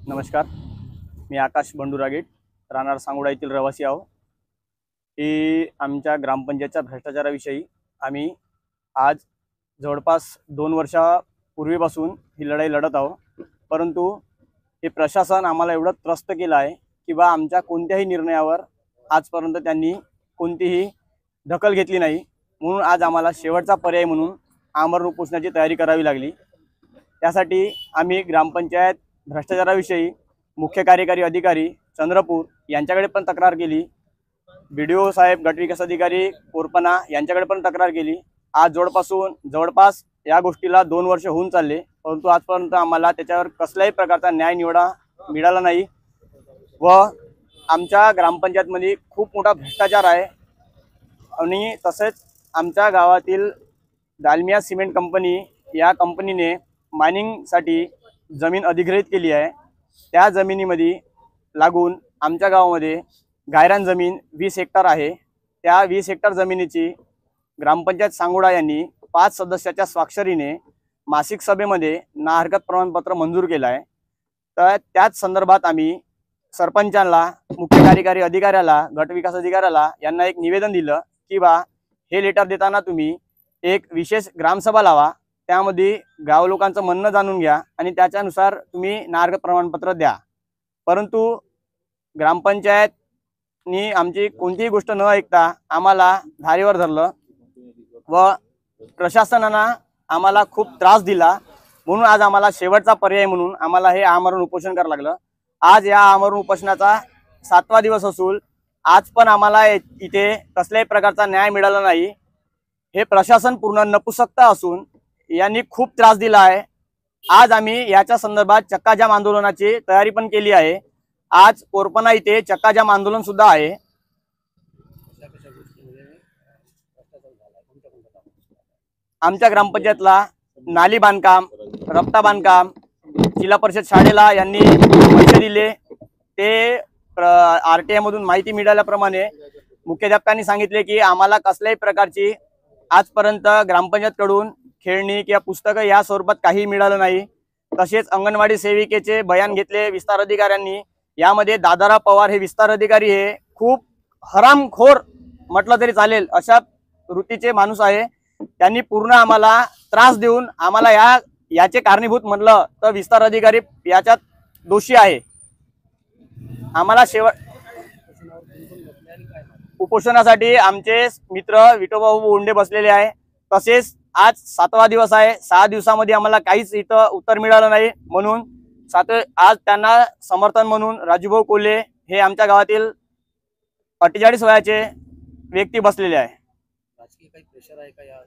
नमस्कार, मी आकाश बंडुरागेट राहणार सांगोडा येथील रहिवासी आहो। की आमच्या ग्रामपंचायतच्या भ्रष्टाचाराविषयी आम्ही आज जवळपास 2 वर्षापूर्वीपासून ही लढाई लढत आहोत। परंतु हे प्रशासन आम्हाला एवढं त्रस्त केलं आहे की बा आमच्या कोणत्याही निर्णयावर आजपर्यंत त्यांनी कोणतीही दखल घेतली नाही। म्हणून आज आम्हाला शेवटचा पर्याय म्हणून आमरण उपोषणाची तयारी करावी लागली। त्यासाठी आम्ही ग्रामपंचायत भ्रष्टाचाराविषयी मुख्य कार्यकारी अधिकारी चंद्रपूर यांच्याकडे पण तक्रार केली, बीडीओ साहेब गट विकास अधिकारी कोरपना यांच्याकडे पण तक्रार केली। आज जवळपास या गोष्टीला 2 वर्ष होऊन चालले, परंतु आजपर्यंत आम्हाला त्याच्यावर कसल्याही प्रकारचा न्याय मिळाला नाही व आमच्या ग्रामपंचायतमध्ये खूप मोठा भ्रष्टाचार आहे। आणि तसेच आमच्या गावातील दालमिया सिमेंट कंपनी या कंपनीने मायनिंगसाठी जमीन अधिग्रहित केली आहे। त्या जमिनीमध्ये लागून आमच्या गावामध्ये गायरान जमीन 20 हेक्टर आहे। त्या 20 हेक्टर जमिनीची ग्रामपंचायत सांगोडा यांनी 5 सदस्याच्या स्वाक्षरीने मासिक सभेमध्ये ना हरकत प्रमाणपत्र मंजूर केलं आहे। तर त्याच संदर्भात आम्ही सरपंचांना, मुख्य कार्यकारी अधिकाऱ्याला, गट विकास अधिकाऱ्याला यांना एक निवेदन दिलं की बा हे लेटर देताना तुम्ही एक विशेष ग्रामसभा लावा, त्यामध्ये गाव लोकांचं म्हणणं जाणून घ्या आणि त्याच्यानुसार तुम्ही ना हरकत प्रमाणपत्र द्या। परंतु ग्रामपंचायतनी आमची कोणतीही गोष्ट न ऐकता आम्हाला धारेवर धरलं व प्रशासनानं आम्हाला खूप त्रास दिला। म्हणून आज आम्हाला शेवटचा पर्याय म्हणून आम्हाला हे आमरण उपोषण करावं लागलं। आज या आमरण उपोषणाचा 7वा दिवस असून आज पण आम्हाला इथे कसल्याही प्रकारचा न्याय मिळाला नाही। हे प्रशासन पूर्ण नपुसकता असून यांनी खूप त्रास दिला आहे। आज आम्ही याच्या संदर्भात चक्काजाम आंदोलनाची तयारी पण केली आहे। आज कोरपना इथे चक्काजाम आंदोलन सुद्धा आहे। आमच्या ग्रामपंचायतला नाली बांधकाम, रस्ता बांधकाम, जिल्हा परिषद शाळेला यांनी पैसे दिले। ते RTI मधून माहिती मिळाल्याप्रमाणे मुख्याध्यापकांनी सांगितले की आम्हाला कसल्याही प्रकारची आजपर्यंत ग्रामपंचायतकडून खेळणी किंवा पुस्तकं या स्वरूपात काही मिळालं नाही। तसेच अंगणवाडी सेविकेचे बयान घेतले विस्तार अधिकाऱ्यांनी। यामध्ये दादाराव पवार हे विस्तार अधिकारी हे खूप हरामखोर म्हटलं तरी चालेल अशा वृत्तीचे माणूस आहे। त्यांनी पूर्ण आम्हाला त्रास देऊन आम्हाला याचे कारणीभूत म्हटलं तर विस्तार अधिकारी याच्यात दोषी आहे। आम्हाला उपोषणासाठी आमचे मित्र विठोबा बोंडे बसलेले आहे। तसेच आज 7वा दिवस आहे। 6 दिवसामध्ये आम्हाला काहीच इथं उत्तर मिळालं नाही। म्हणून आज त्यांना समर्थन म्हणून राजूभाऊ कोल्हे हे आमच्या गावातील 48 वयाचे व्यक्ती बसलेले आहे। राजकीय काही प्रेशर आहे का या?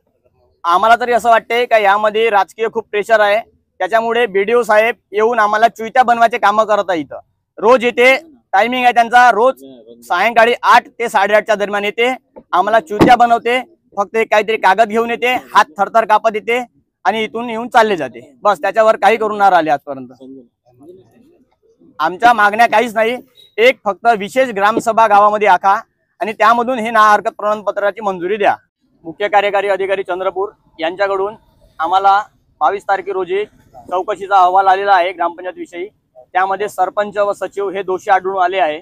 आम्हाला तरी असं वाटते का यामध्ये राजकीय खूप प्रेशर आहे। त्याच्यामुळे बीडीओ साहेब येऊन आम्हाला चुईत्या बनवायचे कामं करत आहे। इथं रोज येते, टायमिंग आहे त्यांचा, रोज सायंकाळी 8 ते 8:30च्या दरम्यान येते, आम्हाला चुईत्या बनवते। फक्त काहीतरी कागद घेऊन येते, हात थरथर कापत येते आणि इथून येऊन चालले जाते। बस त्याच्यावर काही करून नाही राहिले आजपर्यंत। आमच्या मागण्या काहीच नाही, एक फक्त विशेष ग्रामसभा गावामध्ये आखा आणि त्यामधून हे ना हरकत प्रमाणपत्राची मंजुरी द्या। मुख्य कार्यकारी अधिकारी चंद्रपूर यांच्याकडून आम्हाला 22 तारखे रोजी चौकशीचा अहवाल आलेला आहे ग्रामपंचायत विषयी। त्यामध्ये सरपंच व सचिव हे दोषी आढळून आले आहे।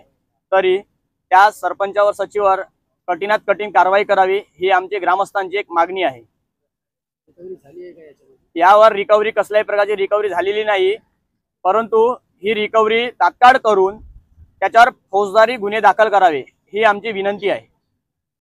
तरी त्या सरपंच व सचिवावर कठीणात कठीण कारवाई करावी ही आमची ग्रामस्थांची एक मागणी आहे। यावर रिकव्हरी कसल्याही प्रकारची रिकव्हरी झालेली नाही, परंतु ही रिकव्हरी तात्काळ करून त्याच्यावर फौजदारी गुन्हे दाखल करावे ही आमची विनंती आहे।